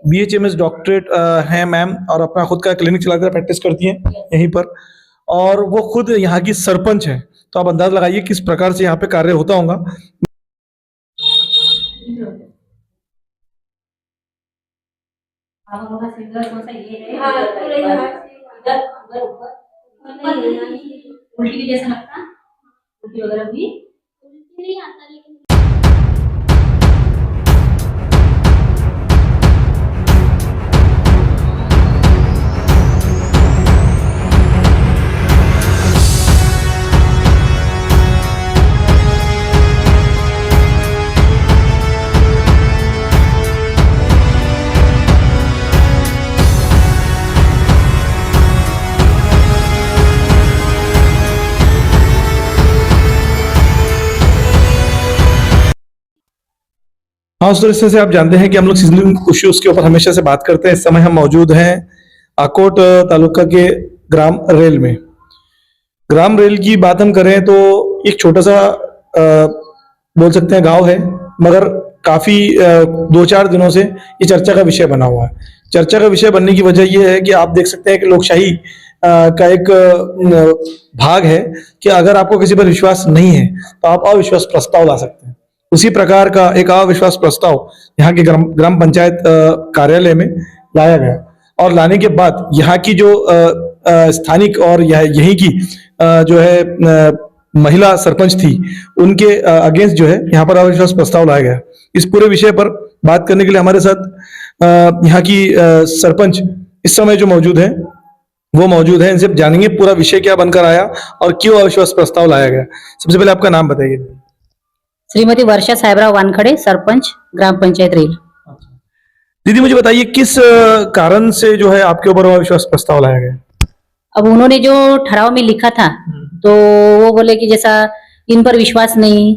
BHMS doctorate हैं ma'am और अपना खुद का क्लिनिक चलाते हैं, प्रैक्टिस करती हैं यहीं पर, और वो खुद यहाँ की सरपंच हैं। तो आप अंदाज लगाइए किस प्रकार से यहाँ पे कार्य होता होगा। उल्टी जैसा लगता, उल्टी वगैरह भी नहीं आता लेकिन हाँ, उस तरह से आप जानते हैं कि हम लोग सीजनल इश्यूज के ऊपर हमेशा से बात करते हैं। इस समय हम मौजूद हैं आकोट तालुका के ग्राम रेल में। ग्राम रेल की बात हम करें तो एक छोटा सा बोल सकते हैं गांव है, मगर काफी 2-4 दिनों से ये चर्चा का विषय बना हुआ है। चर्चा का विषय बनने की वजह यह है कि आप देख सकते हैं कि लोकशाही का एक भाग है कि अगर आपको किसी पर विश्वास नहीं है तो आप अविश्वास प्रस्ताव ला सकते हैं। उसी प्रकार का एक अविश्वास प्रस्ताव यहाँ के ग्राम पंचायत कार्यालय में लाया गया, और लाने के बाद यहाँ की जो स्थानिक और यहीं की जो है महिला सरपंच थी, उनके अगेंस्ट जो है यहाँ पर अविश्वास प्रस्ताव लाया गया। इस पूरे विषय पर बात करने के लिए हमारे साथ यहाँ की सरपंच इस समय जो मौजूद है वो मौजूद है। इनसे जानेंगे पूरा विषय क्या बनकर आया और क्यों अविश्वास प्रस्ताव लाया गया। सबसे पहले आपका नाम बताइए। श्रीमती वर्षा साहेबराव वानखड़े, सरपंच ग्राम पंचायत रेल। दीदी मुझे बताइए किस कारण से जो है आपके ऊपर अविश्वास प्रस्ताव लाया गया। अब उन्होंने जो ठराव में लिखा था तो वो बोले कि जैसा इन पर विश्वास नहीं,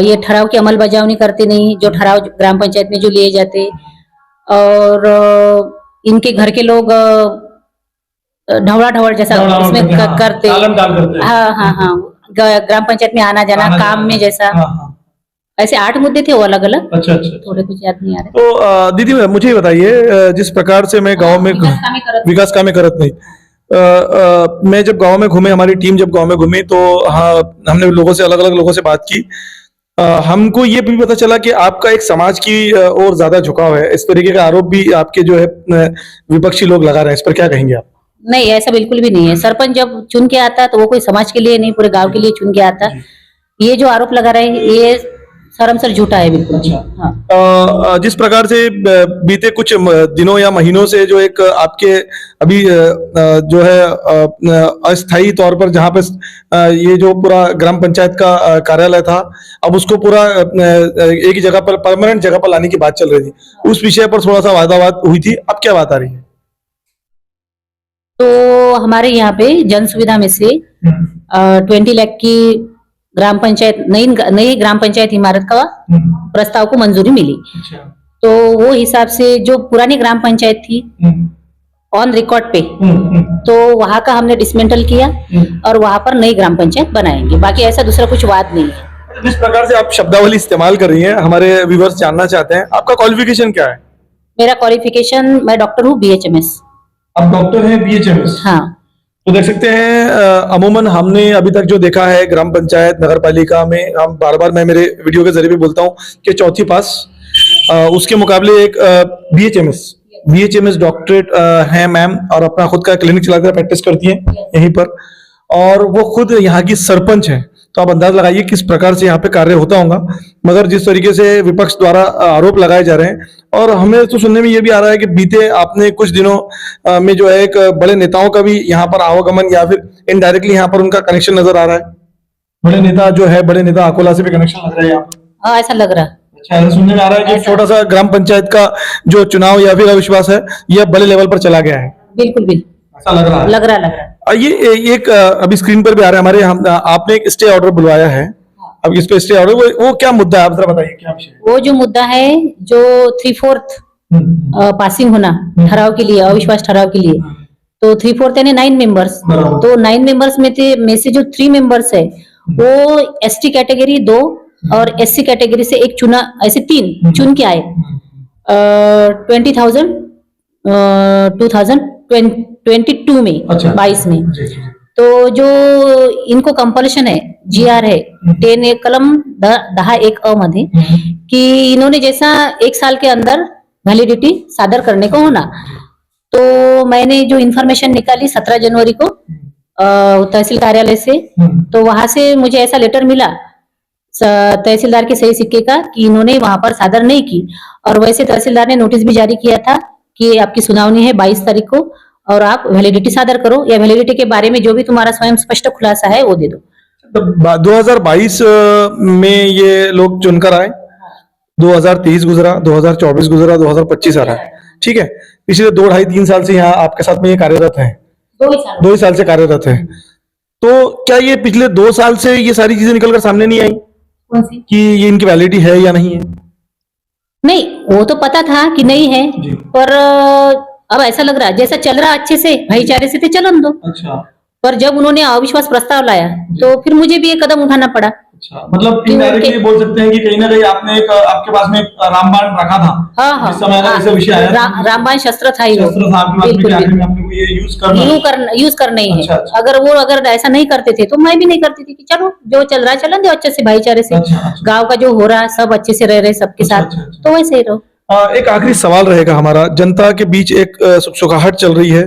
ये ठराव की अमल बजावनी करते नहीं, जो ठराव ग्राम पंचायत में जो लिए जाते, और इनके घर के लोग ढवड़ा ढवड़ जैसा उसमें करते। हाँ हाँ हाँ, ग्राम पंचायत में आना जाना काम में जैसा। ऐसे 8 मुद्दे थे वो अलग अलग। अच्छा, थोड़े कुछ याद नहीं आ रहे। तो दीदी मुझे ये बताइए, जिस प्रकार से मैं गांव में विकास कामें करत नहीं, मैं जब गांव में घूमे, हमारी टीम जब गांव में घूमी तो हाँ, हमने लोगों से अलग अलग लोगों से बात की। हमको ये भी पता चला कि आपका एक समाज की ओर ज्यादा झुकाव है। इस तरीके का आरोप भी आपके जो है विपक्षी लोग लगा रहे हैं, इस पर क्या कहेंगे आप। नहीं, ऐसा बिल्कुल भी नहीं है। सरपंच जब चुन के आता तो वो कोई समाज के लिए नहीं, पूरे गांव के लिए चुन के आता। ये जो आरोप लगा रहे हैं ये सरासर झूठा है बिल्कुल। अच्छा। हाँ। जिस प्रकार से बीते कुछ दिनों या महीनों से जो एक आपके अभी जो है अस्थायी तौर पर जहाँ पे ये जो पूरा ग्राम पंचायत का कार्यालय था, अब उसको पूरा एक ही जगह पर, परमानेंट जगह पर लाने की बात चल रही थी, उस विषय पर थोड़ा सा वादावाद हुई थी। अब क्या बात आ रही है। तो हमारे यहाँ पे जन सुविधा में से 20 लाख की ग्राम पंचायत नई ग्राम पंचायत इमारत का प्रस्ताव को मंजूरी मिली। अच्छा। तो वो हिसाब से जो पुरानी ग्राम पंचायत थी ऑन रिकॉर्ड पे, तो वहां का हमने डिसमेंटल किया और वहां पर नई ग्राम पंचायत बनाएंगे। बाकी ऐसा दूसरा कुछ बात नहीं है। जिस प्रकार से आप शब्दावली इस्तेमाल कर रही हैं, हमारे व्यूअर्स जानना चाहते हैं आपका क्वालिफिकेशन क्या है। मेरा क्वालिफिकेशन, मैं डॉक्टर हूँ BHMS। आप डॉक्टर हैं BHMS। हाँ। तो देख सकते हैं अमूमन हमने अभी तक जो देखा है ग्राम पंचायत नगर पालिका में, हम बार बार मैं मेरे वीडियो के जरिए भी बोलता हूँ कि चौथी पास, उसके मुकाबले एक BHMS डॉक्टरेट हैं मैम और अपना खुद का क्लिनिक चलाते हैं, प्रैक्टिस करती हैं यहीं पर, और वो खुद यहाँ की सरपंच हैं। तो आप अंदाज लगाइए किस प्रकार से यहाँ पे कार्य होता होगा। मगर जिस तरीके से विपक्ष द्वारा आरोप लगाए जा रहे हैं, और हमें तो सुनने में ये भी आ रहा है कि बीते आपने कुछ दिनों में जो है एक बड़े नेताओं का भी यहाँ पर आवागमन या फिर इनडायरेक्टली यहाँ पर उनका कनेक्शन नजर आ रहा है। बड़े नेता अकोला से भी कनेक्शन लग रहा है यहाँ पर। हाँ, ऐसा लग रहा है। अच्छा, सुनने में आ रहा है कि छोटा सा ग्राम पंचायत का जो चुनाव या फिर अविश्वास है यह बड़े लेवल पर चला गया है। बिल्कुल ऐसा लग रहा है। ये एक अभी स्क्रीन पर भी आ रहा है हमारे, आपने एक स्टे ऑर्डर बुलवाया है। अब इस पे स्टे ऑर्डर वो क्या मुद्दा है, आप जरा बताइए क्या विषय। वो जो मुद्दा है, जो 3/4 पासिंग होना ठहराव के लिए, अविश्वास ठहराव के लिए, तो 3/4 यानी 9 मेंबर्स। तो 9 मेंबर्स में से जो 3 मेंबर्स है वो ST कैटेगरी 2 और SC कैटेगरी से एक चुना, ऐसे 3 चुन के आए। 20,000 2022 में, अच्छा। 22 में। जी, जी, जी। तो जो इनको कंपल्शन है, GR है 10 कलम 10(1) मध्ये कि इन्होंने जैसा 1 साल के अंदर वैलिडिटी सादर करने को होना। तो मैंने जो इन्फॉर्मेशन निकाली 17 जनवरी को तहसील कार्यालय से, तो वहां से मुझे ऐसा लेटर मिला तहसीलदार के सही सिक्के का कि इन्होंने वहां पर सादर नहीं की। और वैसे तहसीलदार ने नोटिस भी जारी किया था कि आपकी सुनावनी है 22 तारीख को और आप वैलिडिटी सादर करो, या वैलिडिटी के बारे में जो भी तुम्हारा स्वयं स्पष्ट खुलासा है वो दे दो। 2022 में ये लोग चुनकर आए, 2023 गुजरा, 2024 गुजरा, 2025 आ रहा है, ठीक है। पिछले 2-2.5-3 साल से यहाँ आपके साथ में ये कार्यरत है, 2 ही साल से कार्यरत है। तो क्या ये पिछले 2 साल से ये सारी चीजें निकलकर सामने नहीं आई कौन सी? कि ये इनकी वैलिडिटी है या नहीं है? नहीं, वो तो पता था कि नहीं है, जी। पर अब ऐसा लग रहा है जैसा चल रहा अच्छे से भाईचारे से, तो चलन दो। अच्छा, पर जब उन्होंने अविश्वास प्रस्ताव लाया तो फिर मुझे भी एक कदम उठाना पड़ा। अच्छा, मतलब इनडायरेक्टली बोल सकते हैं कि कहीं ना कहीं आपने एक आपके पास में एक रामबाण रखा था। हाँ, जिस समय ऐसा विषय आया, रामबाण शस्त्र था ही वो। शस्त्र था आपके पास में कि बिल्कुल, आखिर में आपने को ये यूज करना है। यूज करना ही है। अच्छा, अच्छा। अगर ऐसा नहीं करते थे तो मैं भी नहीं करती थी कि चलो जो चल रहा है चलन दो अच्छे से भाईचारे से। अच्छा, अच्छा। गांव का जो हो रहा है सब अच्छे से रह रहे सबके अच्छा, साथ, अच्छा, अच्छा। तो वैसे ही रहो। एक आखिरी सवाल रहेगा हमारा, जनता के बीच एक सुखसुखाहट चल रही है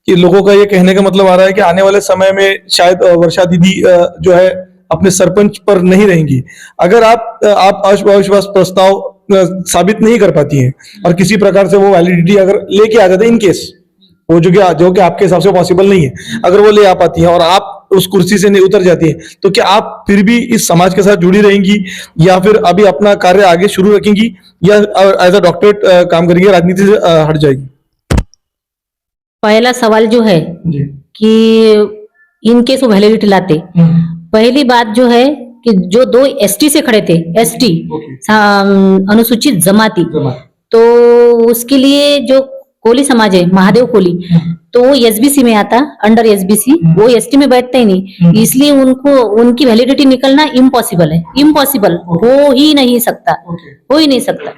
कि लोगों का ये कहने का मतलब आ रहा है कि आने वाले समय में शायद वर्षा दीदी जो है अपने सरपंच पर नहीं रहेंगी अगर आप अविश्वास प्रस्ताव साबित नहीं कर पाती हैं और किसी प्रकार से वो वैलिडिटी अगर लेके आ जाते हैं, इन केस वो जो कि आपके हिसाब से पॉसिबल नहीं है, अगर वो ले आ पाती हैं और आप उस कुर्सी से नहीं उतर जाती हैं, तो क्या आप फिर भी इस समाज के साथ जुड़ी रहेंगी या फिर अभी अपना कार्य आगे शुरू रखेंगी या एज अ डॉक्टरेट काम करेंगी, राजनीति से हट जाएगी? पहला सवाल जो है जी। कि इनके सो वैलिडिटी लाते, पहली बात जो है कि जो 2 ST से खड़े थे, ST अनुसूचित जमाती, तो उसके लिए जो कोली समाज है महादेव कोली, तो वो SBC में आता, अंडर SBC, वो ST में बैठते ही नहीं, इसलिए उनको उनकी वैलिडिटी निकलना इम्पॉसिबल है, इम्पॉसिबल, हो ही नहीं सकता, हो ही नहीं सकता।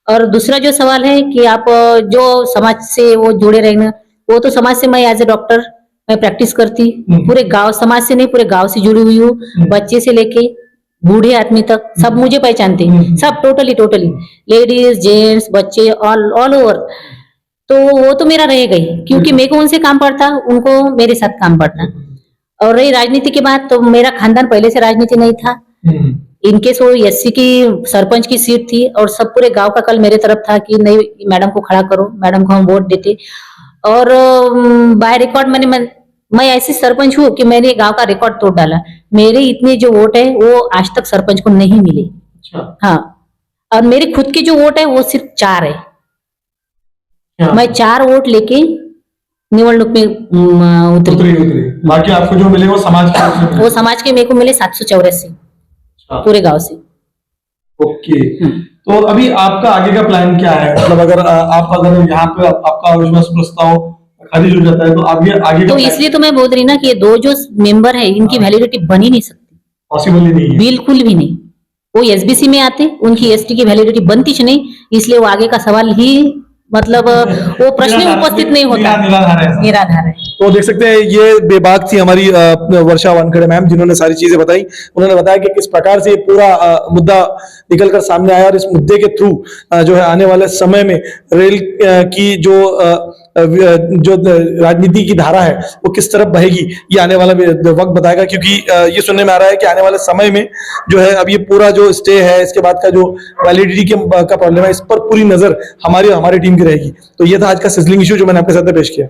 और दूसरा जो सवाल है कि आप जो समाज से वो जुड़े रहना, वो तो समाज से मैं एज ए डॉक्टर मैं प्रैक्टिस करती, पूरे गांव, समाज से नहीं पूरे गांव से जुड़ी हुई हूँ, बच्चे से लेके बूढ़े आदमी तक सब मुझे पहचानते, सब टोटली लेडीज जेंट्स बच्चे ऑल ओवर। तो वो तो मेरा रहेगा ही, क्योंकि मेरे को उनसे काम पड़ता, उनको मेरे साथ काम पड़ता। और रही राजनीति की बात, तो मेरा खानदान पहले से राजनीति नहीं था, इनके सो SC की सरपंच की सीट थी और सब पूरे गांव का कल मेरे तरफ था कि नहीं मैडम को खड़ा करो, मैडम को हम वोट देते। और बाय रिकॉर्ड मैं ऐसी सरपंच हूँ कि मैंने गांव का रिकॉर्ड तोड़ डाला, मेरे इतने जो वोट है वो आज तक सरपंच को नहीं मिले। अच्छा। हाँ, और मेरे खुद के जो वोट है वो सिर्फ 4 है, मैं 4 वोट लेके निवडणूक में उतरी। बाकी आपको जो मिले वो समाज के, वो समाज के मेरे को मिले 784 पूरे गांव से। ओके, तो अभी आपका आगे का प्लान क्या है? मतलब अगर यहाँ पे आपका अविश्वास प्रस्ताव खारिज हो जाता है तो आप ये आगे तो इसलिए तो मैं बोल रही ना कि ये 2 जो मेंबर है इनकी वैलिडिटी बन ही नहीं सकती, पॉसिबल ही नहीं है, बिल्कुल भी नहीं। वो SBC में आते, उनकी ST की वैलिडिटी बनती ही नहीं, इसलिए वो आगे का सवाल ही मतलब वो प्रश्न ही उपस्थित नहीं होता, निराधार है। तो देख सकते हैं ये बेबाक थी हमारी वर्षा वानखेड़े मैम, जिन्होंने सारी चीजें बताई। उन्होंने बताया कि किस प्रकार से पूरा मुद्दा निकलकर सामने आया और इस मुद्दे के थ्रू जो है आने वाले समय में रेल की जो राजनीति की धारा है वो किस तरफ बहेगी, ये आने वाला वक्त बताएगा। क्योंकि ये सुनने में आ रहा है कि आने वाले समय में जो है अब ये पूरा जो स्टे है, इसके बाद का जो वैलिडिटी का प्रॉब्लम है, इस पर पूरी नजर हमारी टीम की रहेगी। तो ये था आज का सिजलिंग इशू जो मैंने आपके साथ पेश किया।